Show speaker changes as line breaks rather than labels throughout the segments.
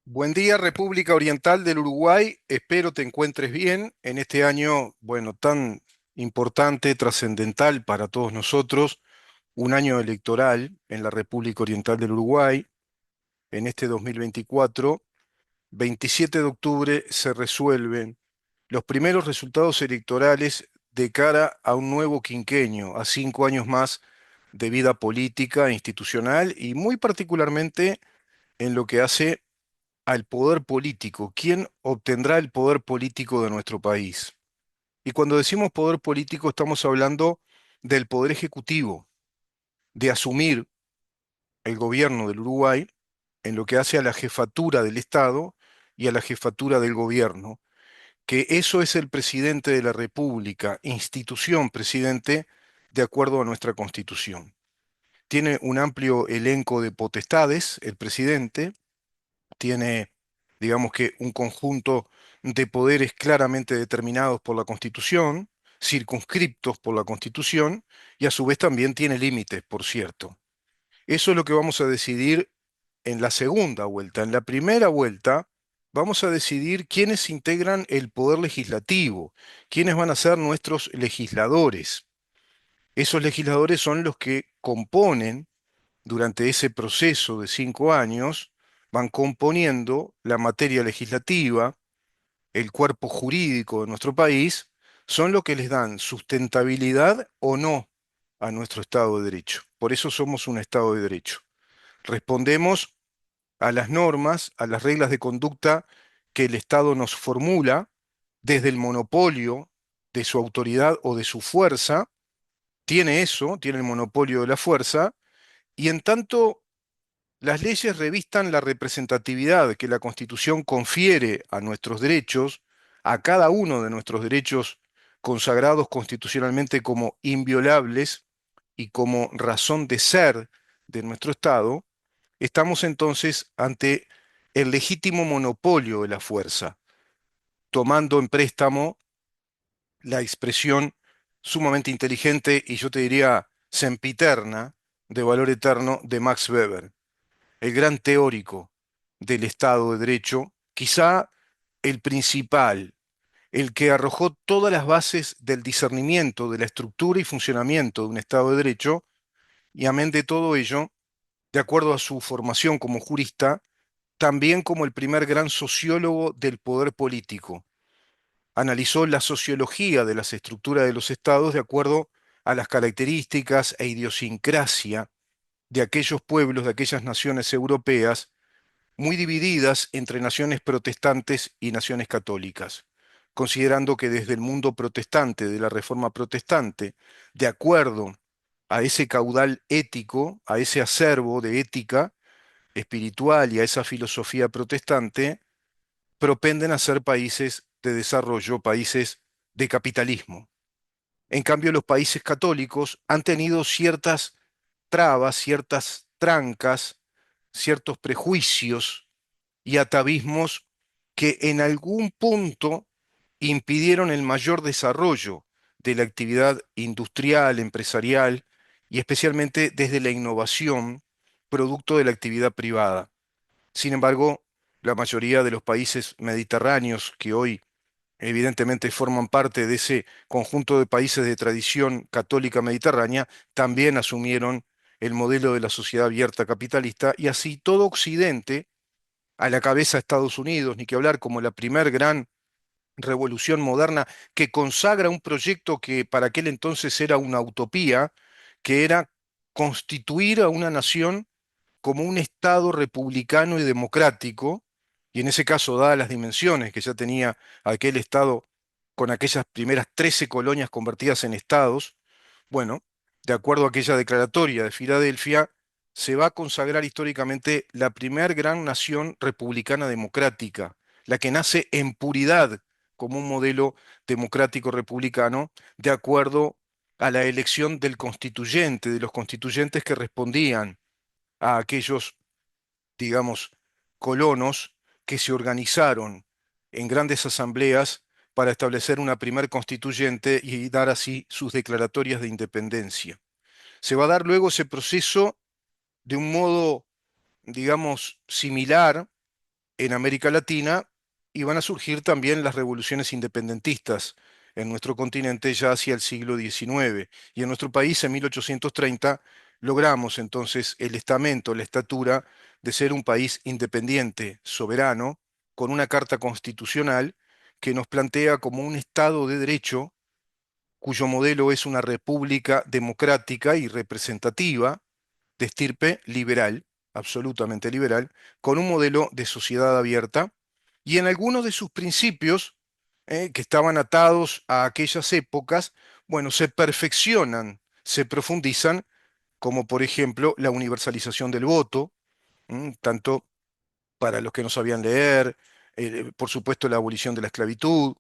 Buen día, República Oriental del Uruguay. Espero te encuentres bien en este año, bueno, tan importante, trascendental para todos nosotros, un año electoral en la República Oriental del Uruguay. En este 2024, 27 de octubre, se resuelven los primeros resultados electorales de cara a un nuevo quinquenio, a 5 años más de vida política e institucional y muy particularmente en lo que hace al poder político. ¿Quién obtendrá el poder político de nuestro país? Y cuando decimos poder político estamos hablando del poder ejecutivo, de asumir el gobierno del Uruguay en lo que hace a la jefatura del Estado y a la jefatura del gobierno, que eso es el presidente de la República, institución presidente, de acuerdo a nuestra Constitución. Tiene un amplio elenco de potestades, el presidente, tiene, digamos que, un conjunto de poderes claramente determinados por la Constitución, circunscriptos por la Constitución, y a su vez también tiene límites, por cierto. Eso es lo que vamos a decidir en la segunda vuelta. En la primera vuelta vamos a decidir quiénes integran el poder legislativo, quiénes van a ser nuestros legisladores. Esos legisladores son los que componen durante ese proceso de 5 años, van componiendo la materia legislativa, el cuerpo jurídico de nuestro país, son los que les dan sustentabilidad o no a nuestro Estado de Derecho. Por eso somos un Estado de Derecho. Respondemos a las normas, a las reglas de conducta que el Estado nos formula desde el monopolio de su autoridad o de su fuerza. Tiene eso, tiene el monopolio de la fuerza, y en tanto las leyes revistan la representatividad que la Constitución confiere a nuestros derechos, a cada uno de nuestros derechos consagrados constitucionalmente como inviolables y como razón de ser de nuestro Estado. Estamos entonces ante el legítimo monopolio de la fuerza, tomando en préstamo la expresión sumamente inteligente y yo te diría sempiterna de valor eterno de Max Weber, el gran teórico del Estado de Derecho, quizá el principal, el que arrojó todas las bases del discernimiento de la estructura y funcionamiento de un Estado de Derecho, y amén de todo ello, de acuerdo a su formación como jurista, también como el primer gran sociólogo del poder político. Analizó la sociología de las estructuras de los estados de acuerdo a las características e idiosincrasia de aquellos pueblos, de aquellas naciones europeas, muy divididas entre naciones protestantes y naciones católicas, considerando que desde el mundo protestante, de la Reforma protestante, de acuerdo a ese caudal ético, a ese acervo de ética espiritual y a esa filosofía protestante, propenden a ser países de desarrollo, países de capitalismo. En cambio, los países católicos han tenido ciertas trabas, ciertas trancas, ciertos prejuicios y atavismos que en algún punto impidieron el mayor desarrollo de la actividad industrial, empresarial y especialmente desde la innovación, producto de la actividad privada. Sin embargo, la mayoría de los países mediterráneos que hoy evidentemente forman parte de ese conjunto de países de tradición católica mediterránea, también asumieron el modelo de la sociedad abierta capitalista y así todo Occidente, a la cabeza Estados Unidos, ni que hablar como la primer gran revolución moderna que consagra un proyecto que para aquel entonces era una utopía, que era constituir a una nación como un Estado republicano y democrático, y en ese caso, dadas las dimensiones que ya tenía aquel Estado con aquellas primeras 13 colonias convertidas en estados, bueno, de acuerdo a aquella declaratoria de Filadelfia, se va a consagrar históricamente la primer gran nación republicana democrática, la que nace en puridad como un modelo democrático republicano, de acuerdo a la elección del constituyente, de los constituyentes que respondían a aquellos, digamos, colonos que se organizaron en grandes asambleas para establecer una primer constituyente y dar así sus declaratorias de independencia. Se va a dar luego ese proceso de un modo, digamos, similar en América Latina y van a surgir también las revoluciones independentistas en nuestro continente ya hacia el siglo XIX. Y en nuestro país, en 1830, logramos entonces el estamento, la estatura de ser un país independiente, soberano, con una carta constitucional que nos plantea como un Estado de derecho cuyo modelo es una república democrática y representativa de estirpe liberal, absolutamente liberal, con un modelo de sociedad abierta y en algunos de sus principios, que estaban atados a aquellas épocas, bueno, se perfeccionan, se profundizan, como por ejemplo la universalización del voto, tanto para los que no sabían leer, por supuesto la abolición de la esclavitud,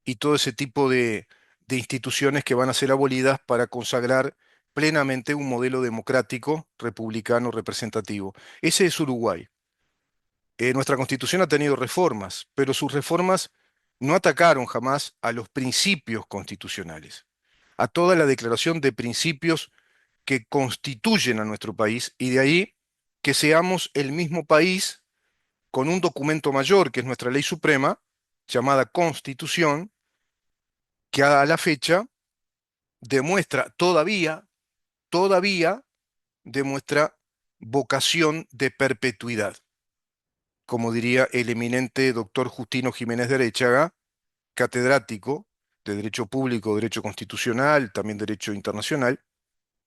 y todo ese tipo de instituciones que van a ser abolidas para consagrar plenamente un modelo democrático, republicano, representativo. Ese es Uruguay. Nuestra constitución ha tenido reformas, pero sus reformas no atacaron jamás a los principios constitucionales, a toda la declaración de principios que constituyen a nuestro país, y de ahí que seamos el mismo país con un documento mayor, que es nuestra ley suprema, llamada Constitución, que a la fecha demuestra todavía demuestra vocación de perpetuidad, como diría el eminente doctor Justino Jiménez de Arechaga, catedrático de Derecho Público, Derecho Constitucional, también Derecho Internacional,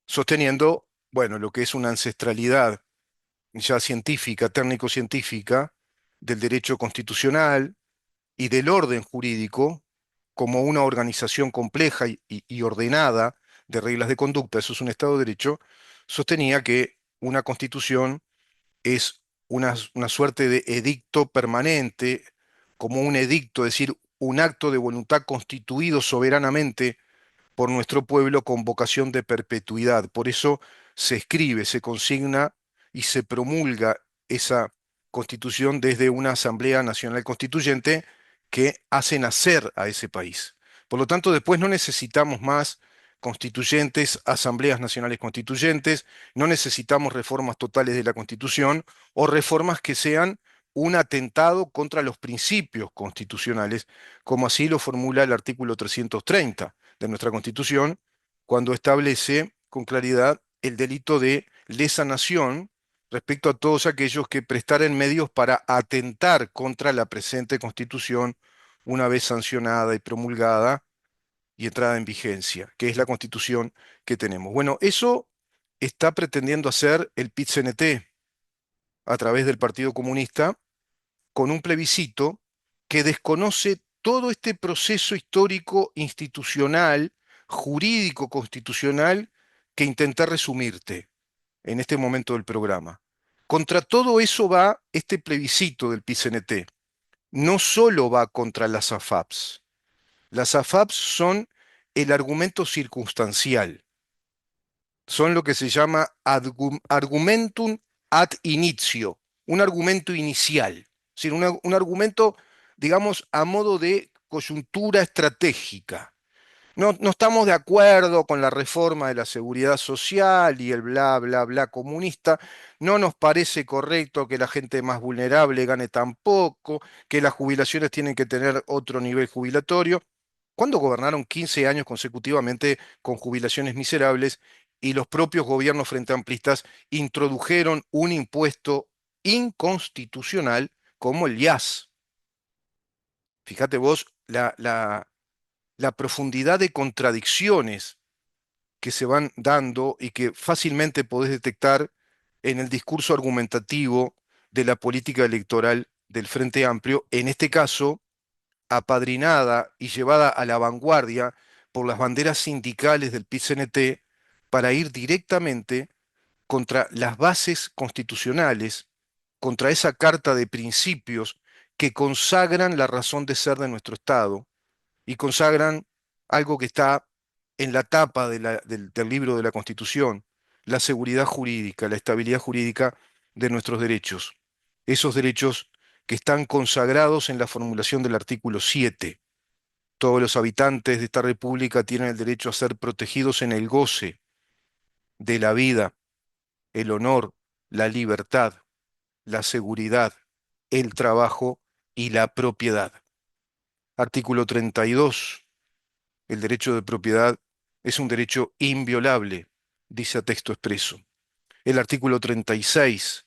sosteniendo, bueno, lo que es una ancestralidad ya científica, técnico-científica, del derecho constitucional y del orden jurídico como una organización compleja y ordenada de reglas de conducta, eso es un Estado de Derecho, sostenía que una constitución es una suerte de edicto permanente, como un edicto, es decir, un acto de voluntad constituido soberanamente por nuestro pueblo con vocación de perpetuidad. Por eso se escribe, se consigna y se promulga esa constitución desde una Asamblea Nacional Constituyente que hace nacer a ese país. Por lo tanto, después no necesitamos más constituyentes, asambleas nacionales constituyentes, no necesitamos reformas totales de la Constitución o reformas que sean un atentado contra los principios constitucionales, como así lo formula el artículo 330 de nuestra Constitución, cuando establece con claridad el delito de lesa nación respecto a todos aquellos que prestaren medios para atentar contra la presente Constitución una vez sancionada y promulgada y entrada en vigencia, que es la Constitución que tenemos. Bueno, eso está pretendiendo hacer el PIT-CNT a través del Partido Comunista con un plebiscito que desconoce todo este proceso histórico, institucional, jurídico, constitucional, que intenté resumirte en este momento del programa. Contra todo eso va este plebiscito del PICNT. No solo va contra las AFAPs. Las AFAPs son el argumento circunstancial, son lo que se llama argumentum ad initio, un argumento inicial, es decir, un argumento, digamos, a modo de coyuntura estratégica. No, no estamos de acuerdo con la reforma de la seguridad social y el bla, bla, bla comunista. No nos parece correcto que la gente más vulnerable gane tan poco, que las jubilaciones tienen que tener otro nivel jubilatorio. ¿Cuándo gobernaron 15 años consecutivamente con jubilaciones miserables y los propios gobiernos frente amplistas introdujeron un impuesto inconstitucional como el IAS? Fíjate vos la profundidad de contradicciones que se van dando y que fácilmente podés detectar en el discurso argumentativo de la política electoral del Frente Amplio, en este caso apadrinada y llevada a la vanguardia por las banderas sindicales del PIT-CNT para ir directamente contra las bases constitucionales, contra esa carta de principios que consagran la razón de ser de nuestro Estado y consagran algo que está en la tapa del libro de la Constitución, la seguridad jurídica, la estabilidad jurídica de nuestros derechos. Esos derechos que están consagrados en la formulación del artículo 7. Todos los habitantes de esta república tienen el derecho a ser protegidos en el goce de la vida, el honor, la libertad, la seguridad, el trabajo y la propiedad. Artículo 32. El derecho de propiedad es un derecho inviolable, dice a texto expreso. El artículo 36.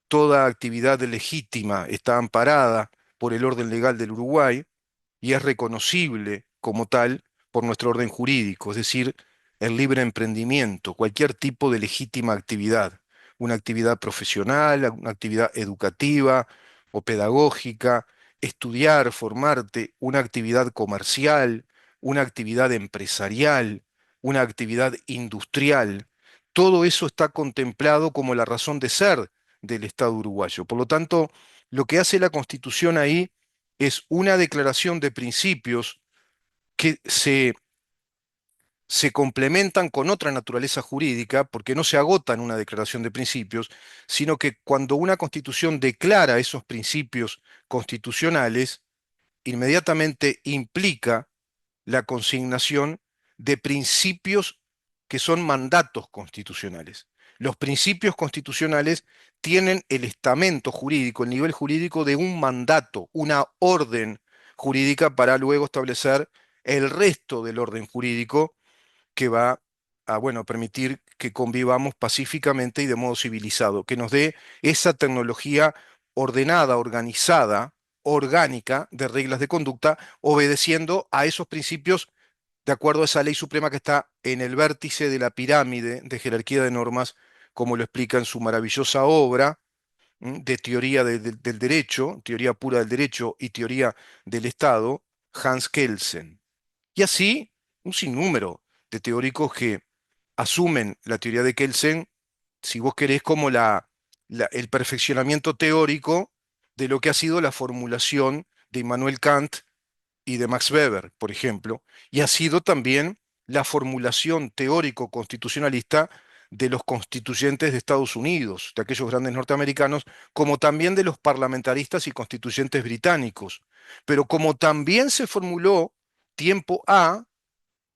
Toda actividad legítima está amparada por el orden legal del Uruguay y es reconocible como tal por nuestro orden jurídico, es decir, el libre emprendimiento, cualquier tipo de legítima actividad, una actividad profesional, una actividad educativa o pedagógica, estudiar, formarte, una actividad comercial, una actividad empresarial, una actividad industrial. Todo eso está contemplado como la razón de ser del Estado uruguayo. Por lo tanto, lo que hace la Constitución ahí es una declaración de principios que se complementan con otra naturaleza jurídica, porque no se agota en una declaración de principios, sino que cuando una constitución declara esos principios constitucionales, inmediatamente implica la consignación de principios que son mandatos constitucionales. Los principios constitucionales tienen el estamento jurídico, el nivel jurídico de un mandato, una orden jurídica para luego establecer el resto del orden jurídico que va a, bueno, permitir que convivamos pacíficamente y de modo civilizado, que nos dé esa tecnología ordenada, organizada, orgánica de reglas de conducta, obedeciendo a esos principios de acuerdo a esa ley suprema que está en el vértice de la pirámide de jerarquía de normas, como lo explica en su maravillosa obra de teoría del derecho, teoría pura del derecho y teoría del Estado, Hans Kelsen. Y así, un sinnúmero de teóricos que asumen la teoría de Kelsen, si vos querés, como el perfeccionamiento teórico de lo que ha sido la formulación de Immanuel Kant y de Max Weber, por ejemplo, y ha sido también la formulación teórico-constitucionalista de los constituyentes de Estados Unidos, de aquellos grandes norteamericanos, como también de los parlamentaristas y constituyentes británicos. Pero como también se formuló tiempo A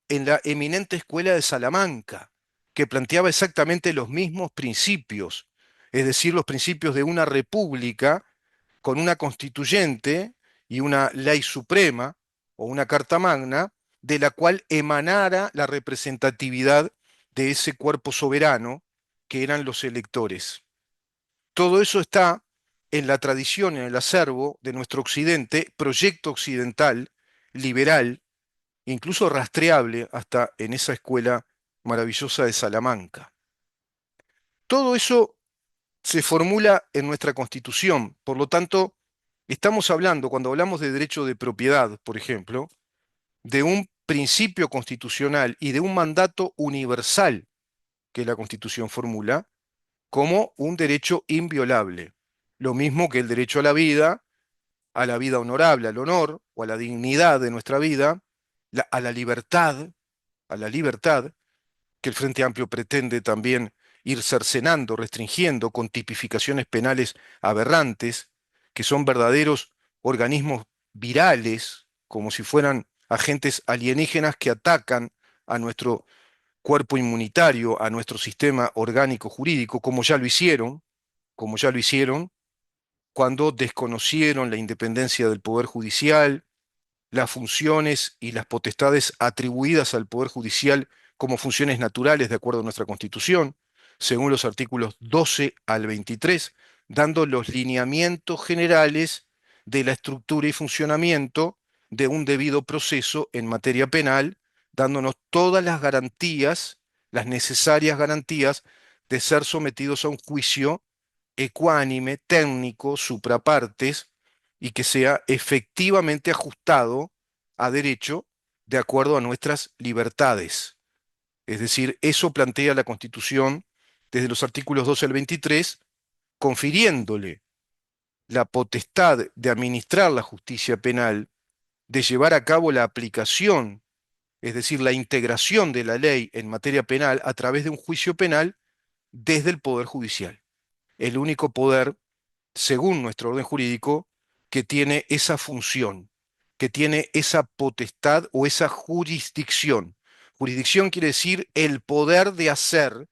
en la eminente escuela de Salamanca, que planteaba exactamente los mismos principios, es decir, los principios de una república con una constituyente y una ley suprema o una carta magna, de la cual emanara la representatividad de ese cuerpo soberano que eran los electores. Todo eso está en la tradición, en el acervo de nuestro occidente, proyecto occidental, liberal, incluso rastreable hasta en esa escuela maravillosa de Salamanca. Todo eso se formula en nuestra Constitución, por lo tanto, estamos hablando, cuando hablamos de derecho de propiedad, por ejemplo, de un principio constitucional y de un mandato universal que la Constitución formula como un derecho inviolable. Lo mismo que el derecho a la vida honorable, al honor o a la dignidad de nuestra vida, a la libertad, que el Frente Amplio pretende también ir cercenando, restringiendo con tipificaciones penales aberrantes, que son verdaderos organismos virales, como si fueran agentes alienígenas que atacan a nuestro cuerpo inmunitario, a nuestro sistema orgánico jurídico, como ya lo hicieron cuando desconocieron la independencia del Poder Judicial, las funciones y las potestades atribuidas al Poder Judicial como funciones naturales de acuerdo a nuestra Constitución, según los artículos 12 al 23, dando los lineamientos generales de la estructura y funcionamiento de un debido proceso en materia penal, dándonos todas las garantías, las necesarias garantías de ser sometidos a un juicio ecuánime, técnico, suprapartes, y que sea efectivamente ajustado a derecho de acuerdo a nuestras libertades. Es decir, eso plantea la Constitución desde los artículos 12 al 23, confiriéndole la potestad de administrar la justicia penal, de llevar a cabo la aplicación, es decir, la integración de la ley en materia penal a través de un juicio penal desde el Poder Judicial. El único poder según nuestro orden jurídico, que tiene esa función, que tiene esa potestad o esa jurisdicción. Jurisdicción quiere decir el poder de hacer,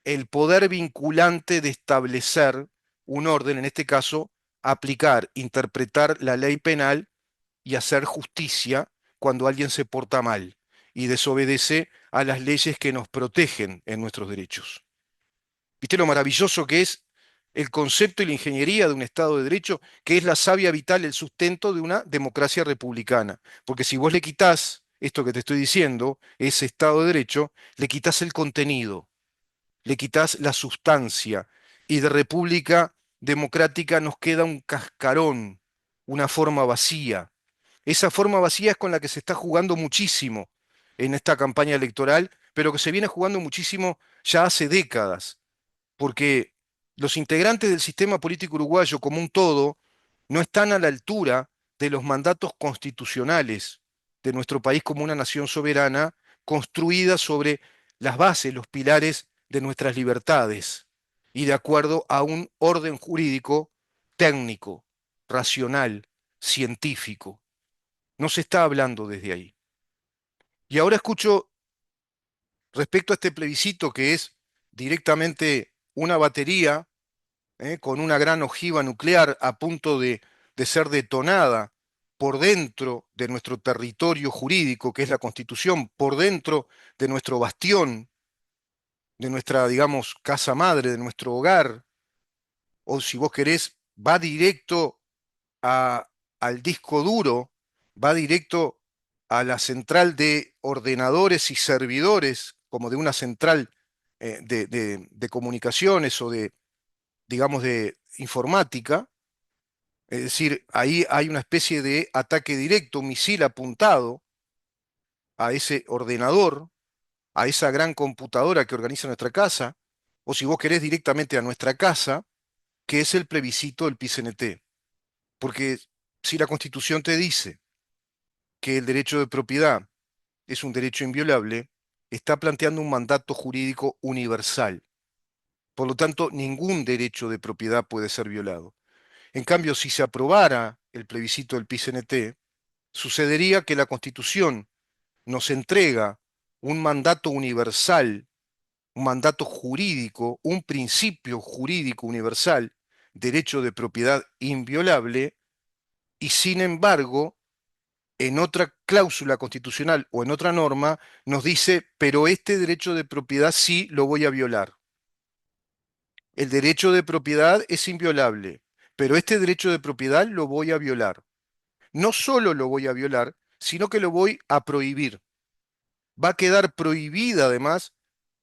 el poder vinculante de establecer un orden, en este caso, aplicar, interpretar la ley penal y hacer justicia cuando alguien se porta mal y desobedece a las leyes que nos protegen en nuestros derechos. ¿Viste lo maravilloso que es el concepto y la ingeniería de un Estado de Derecho, que es la savia vital, el sustento de una democracia republicana? Porque si vos le quitás esto que te estoy diciendo, ese Estado de Derecho, le quitás el contenido, le quitás la sustancia, y de república democrática nos queda un cascarón, una forma vacía. Esa forma vacía es con la que se está jugando muchísimo en esta campaña electoral, pero que se viene jugando muchísimo ya hace décadas, porque los integrantes del sistema político uruguayo como un todo no están a la altura de los mandatos constitucionales de nuestro país como una nación soberana construida sobre las bases, los pilares de nuestras libertades y de acuerdo a un orden jurídico técnico, racional, científico. No se está hablando desde ahí. Y ahora escucho respecto a este plebiscito que es directamente una batería con una gran ojiva nuclear a punto de ser detonada por dentro de nuestro territorio jurídico, que es la Constitución, por dentro de nuestro bastión, de nuestra, digamos, casa madre, de nuestro hogar, o si vos querés, va directo a- al disco duro, va directo a la central de ordenadores y servidores, como de una central de comunicaciones o de, digamos, de informática. Es decir, ahí hay una especie de ataque directo, un misil apuntado a ese ordenador, a esa gran computadora que organiza nuestra casa, o si vos querés directamente a nuestra casa, que es el plebiscito del PICNT. Porque si la Constitución te dice que el derecho de propiedad es un derecho inviolable, está planteando un mandato jurídico universal. Por lo tanto, ningún derecho de propiedad puede ser violado. En cambio, si se aprobara el plebiscito del PICNT, sucedería que la Constitución nos entrega un mandato universal, un mandato jurídico, un principio jurídico universal, derecho de propiedad inviolable, y sin embargo, en otra cláusula constitucional o en otra norma, nos dice, pero este derecho de propiedad sí lo voy a violar. El derecho de propiedad es inviolable, pero este derecho de propiedad lo voy a violar. No solo lo voy a violar, sino que lo voy a prohibir. Va a quedar prohibida además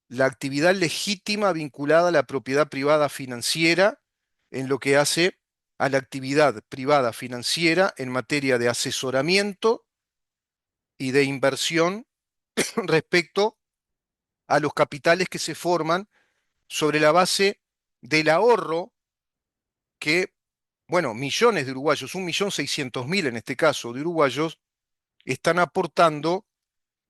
la actividad legítima vinculada a la propiedad privada financiera en lo que hace a la actividad privada financiera en materia de asesoramiento y de inversión respecto a los capitales que se forman sobre la base del ahorro que, bueno, millones de uruguayos, 1.600.000 en este caso de uruguayos, están aportando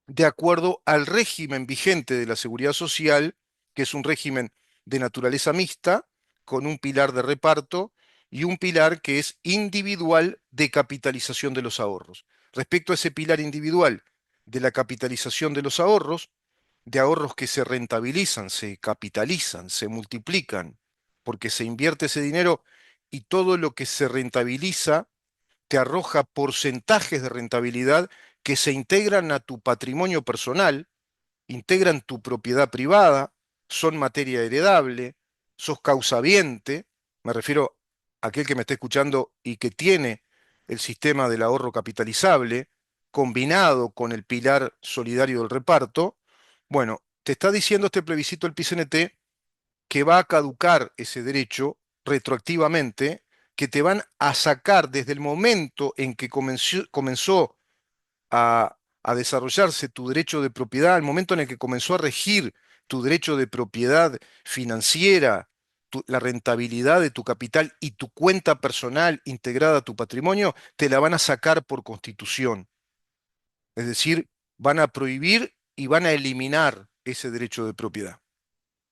de acuerdo al régimen vigente de la seguridad social, que es un régimen de naturaleza mixta, con un pilar de reparto y un pilar que es individual de capitalización de los ahorros. Respecto a ese pilar individual de la capitalización de los ahorros, de ahorros que se rentabilizan, se capitalizan, se multiplican, porque se invierte ese dinero y todo lo que se rentabiliza te arroja porcentajes de rentabilidad que se integran a tu patrimonio personal, integran tu propiedad privada, son materia heredable, sos causaviente, me refiero a aquel que me está escuchando y que tiene el sistema del ahorro capitalizable, combinado con el pilar solidario del reparto. Bueno, te está diciendo este plebiscito del PCNT que va a caducar ese derecho retroactivamente, que te van a sacar desde el momento en que comenzó a desarrollarse tu derecho de propiedad, al momento en el que comenzó a regir tu derecho de propiedad financiera, la rentabilidad de tu capital y tu cuenta personal integrada a tu patrimonio, te la van a sacar por constitución. Es decir, van a prohibir y van a eliminar ese derecho de propiedad.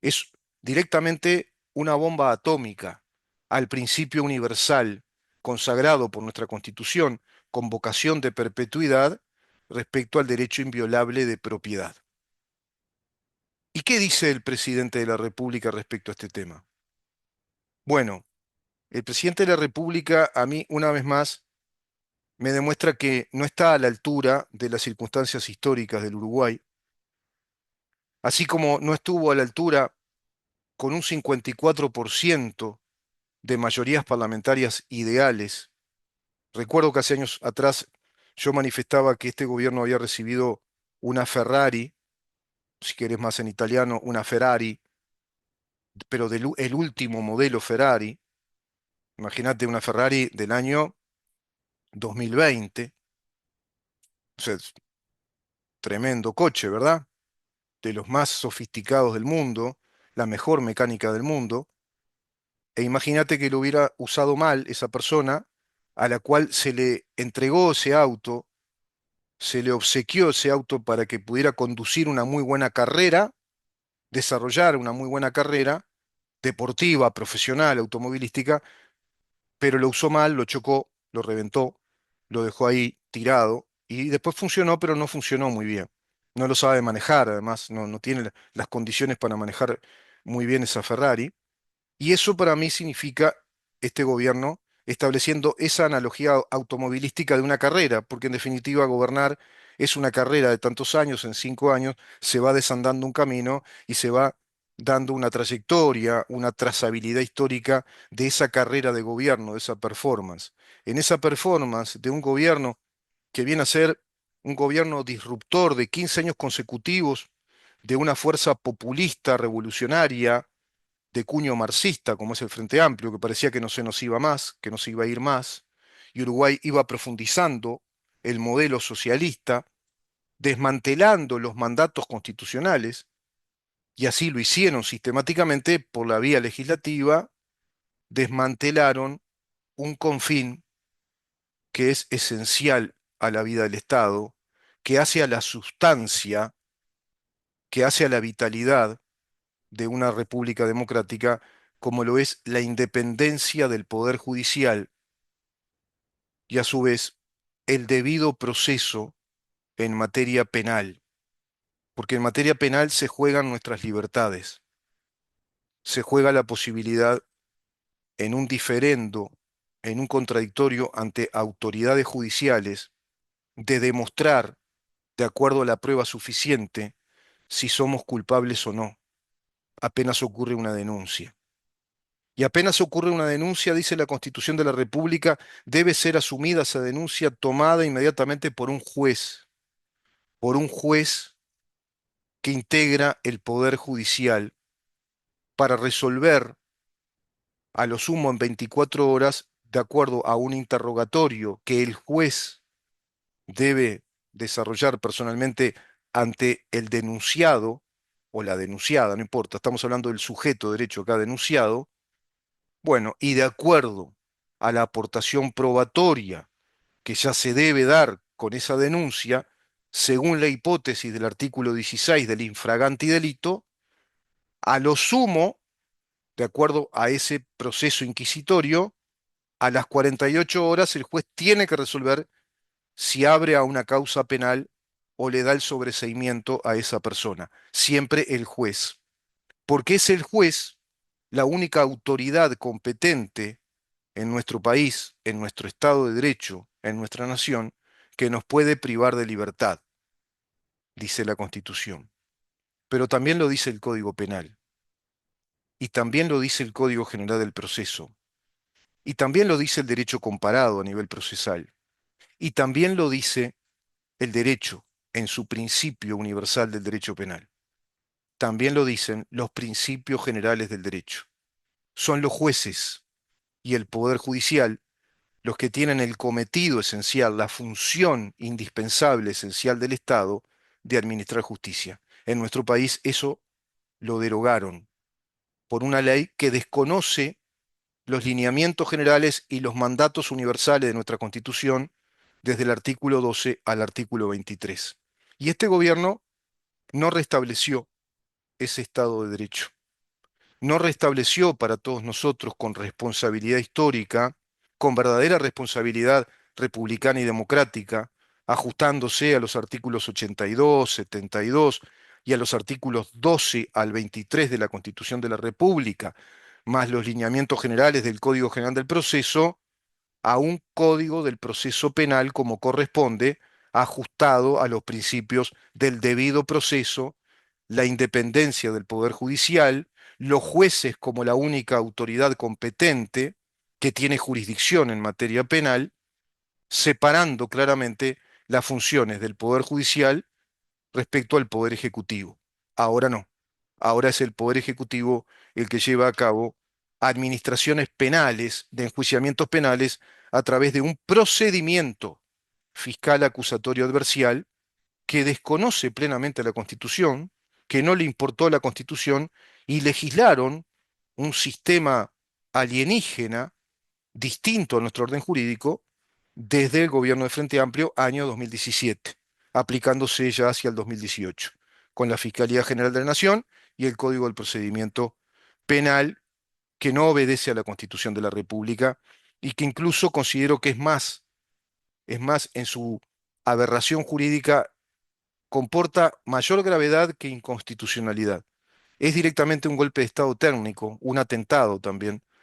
Es directamente una bomba atómica al principio universal consagrado por nuestra Constitución con vocación de perpetuidad respecto al derecho inviolable de propiedad. ¿Y qué dice el presidente de la República respecto a este tema? Bueno, El presidente de la República, a mí, una vez más, me demuestra que no está a la altura de las circunstancias históricas del Uruguay, así como no estuvo a la altura con un 54% de mayorías parlamentarias ideales. Recuerdo que hace años atrás yo manifestaba que este gobierno había recibido una Ferrari, si querés más en italiano, una Ferrari, pero el último modelo Ferrari. Imagínate una Ferrari del año 2020, o sea, es tremendo coche, ¿verdad? De los más sofisticados del mundo, la mejor mecánica del mundo. E imagínate que lo hubiera usado mal esa persona a la cual se le entregó ese auto, se le obsequió ese auto para que pudiera conducir una muy buena carrera, desarrollar una muy buena carrera deportiva, profesional, automovilística, pero lo usó mal, lo chocó, lo reventó, lo dejó ahí tirado y después funcionó, pero no funcionó muy bien. No lo sabe manejar, además, no tiene las condiciones para manejar muy bien esa Ferrari. Y eso para mí significa este gobierno estableciendo esa analogía automovilística de una carrera, porque en definitiva gobernar es una carrera de tantos años, en 5 años se va desandando un camino y se va dando una trayectoria, una trazabilidad histórica de esa carrera de gobierno, de esa performance. En esa performance de un gobierno que viene a ser un gobierno disruptor de 15 años consecutivos, de una fuerza populista, revolucionaria, de cuño marxista, como es el Frente Amplio, que parecía que no se nos iba más, que no se iba a ir más, y Uruguay iba profundizando el modelo socialista, desmantelando los mandatos constitucionales, y así lo hicieron sistemáticamente por la vía legislativa, desmantelaron un confín que es esencial a la vida del Estado, que hace a la sustancia, que hace a la vitalidad de una república democrática, como lo es la independencia del poder judicial y a su vez el debido proceso en materia penal, porque en materia penal se juegan nuestras libertades, se juega la posibilidad en un diferendo, en un contradictorio ante autoridades judiciales, de demostrar, de acuerdo a la prueba suficiente, si somos culpables o no, apenas ocurre una denuncia. Y apenas ocurre una denuncia, dice la Constitución de la República, debe ser asumida esa denuncia tomada inmediatamente por un juez que integra el Poder Judicial para resolver a lo sumo en 24 horas, de acuerdo a un interrogatorio que el juez debe desarrollar personalmente ante el denunciado o la denunciada, no importa, estamos hablando del sujeto de derecho acá denunciado. Bueno, y de acuerdo a la aportación probatoria que ya se debe dar con esa denuncia, según la hipótesis del artículo 16 del infraganti delito, a lo sumo, de acuerdo a ese proceso inquisitorio, a las 48 horas el juez tiene que resolver si abre a una causa penal o le da el sobreseimiento a esa persona. Siempre el juez, porque es el juez la única autoridad competente en nuestro país, en nuestro Estado de Derecho, en nuestra nación, que nos puede privar de libertad, dice la Constitución. Pero también lo dice el Código Penal, y también lo dice el Código General del Proceso, y también lo dice el derecho comparado a nivel procesal, y también lo dice el derecho en su principio universal del derecho penal. También lo dicen los principios generales del derecho. Son los jueces y el Poder Judicial los que tienen el cometido esencial, la función indispensable esencial del Estado de administrar justicia. En nuestro país eso lo derogaron por una ley que desconoce los lineamientos generales y los mandatos universales de nuestra Constitución desde el artículo 12 al artículo 23. Y este gobierno no restableció ese Estado de Derecho, no restableció para todos nosotros con responsabilidad histórica, con verdadera responsabilidad republicana y democrática, ajustándose a los artículos 82, 72 y a los artículos 12 al 23 de la Constitución de la República, más los lineamientos generales del Código General del Proceso, a un código del proceso penal como corresponde, ajustado a los principios del debido proceso, la independencia del Poder Judicial, los jueces como la única autoridad competente que tiene jurisdicción en materia penal, separando claramente las funciones del Poder Judicial respecto al Poder Ejecutivo. Ahora no. Ahora es el Poder Ejecutivo el que lleva a cabo administraciones penales, de enjuiciamientos penales, a través de un procedimiento fiscal acusatorio adversarial que desconoce plenamente la Constitución, que no le importó la Constitución y legislaron un sistema alienígena distinto a nuestro orden jurídico desde el gobierno de Frente Amplio, año 2017, aplicándose ya hacia el 2018, con la Fiscalía General de la Nación y el Código del Procedimiento Penal, que no obedece a la Constitución de la República y que incluso considero que es más, en su aberración jurídica comporta mayor gravedad que inconstitucionalidad. Es directamente un golpe de Estado técnico, un atentado también